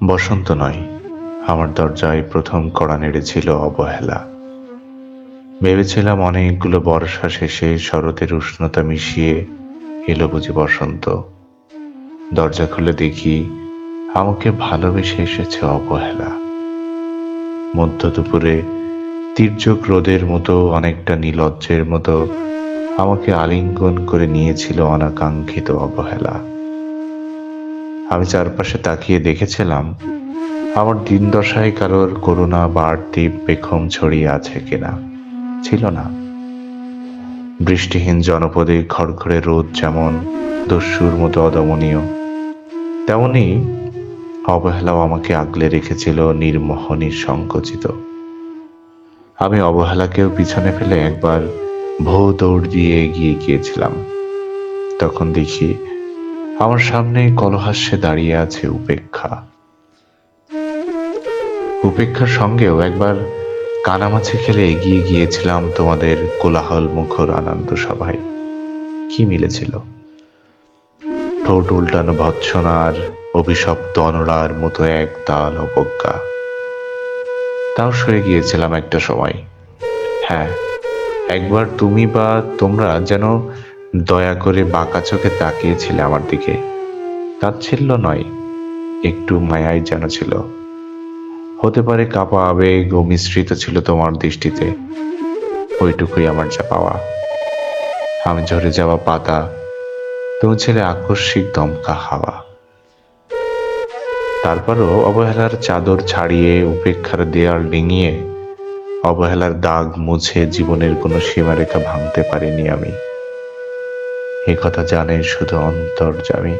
বসন্ত নয়, আমার দরজায় প্রথম কড়া নেড়েছিল অবহেলা। ভেবেছিলাম অনেকগুলো বর্ষা শেষে শরতের উষ্ণতা মিশিয়ে এলো বুঝি বসন্ত। দরজা খুলে দেখি আমাকে ভালোবেসে এসেছে অবহেলা। মধ্য দুপুরে তীর্যক রোদের মতো, অনেকটা নির্লজ্জের মতো আমাকে আলিঙ্গন করে নিয়েছিল অনাকাঙ্ক্ষিত অবহেলা। আমি চারপাশে তাকিয়ে দেখেছিলাম আমার দিন দশায় কারোর করুণা বাড়তি পেখম ছড়িয়ে আছে কিনা। ছিল না। বৃষ্টিহীন জনপদে খড়খড়ে রোদ যেমন দস্যুর মতো অদমনীয়, তেমনি অবহেলাও আমাকে আগলে রেখেছিল নির্মোহ নিঃসংকোচিত। আমি অবহেলাকেও পিছনে ফেলে একবার ভৌ দৌড় দিয়ে এগিয়ে গিয়েছিলাম। তখন দেখি আমার সামনে কলহাস্যে দাঁড়িয়ে আছে উপেক্ষা। উপেক্ষার সঙ্গেও একবার কানামাছি খেলে এগিয়ে গিয়েছিলাম তোমাদের কোলাহল মুখর আনন্দ সভায়। কি মিলেছিল? ঠোঁট উল্টানো ভৎসনার অভিশপ্ত অনড়ার মতো এক তাল অবজ্ঞা। তাও সয়ে গিয়েছিলাম একটা সময়। হ্যাঁ, একবার তুমি বা তোমরা যেন দয়া করে বাঁকা চোখে তাকিয়েছিলে আমার দিকে। তাচ্ছিল্য নয়, একটু মায়াই যেন ছিল। হতে পারে কাপা আবেগ ও মিশ্রিত ছিল তোমার দৃষ্টিতে। ওইটুকুই আমার যা পাওয়া। আমি ঝরে যাওয়া পাতা, তুমি ছিলে আকস্মিক দমকা হাওয়া। তারপরও অবহেলার চাদর ছাড়িয়ে, উপেক্ষার দেয়াল ডিঙিয়ে, অবহেলার দাগ মুছে জীবনের কোনো সীমারেখা ভাঙতে পারিনি আমি। এ কথা জানে শুধু অন্তর্যামী।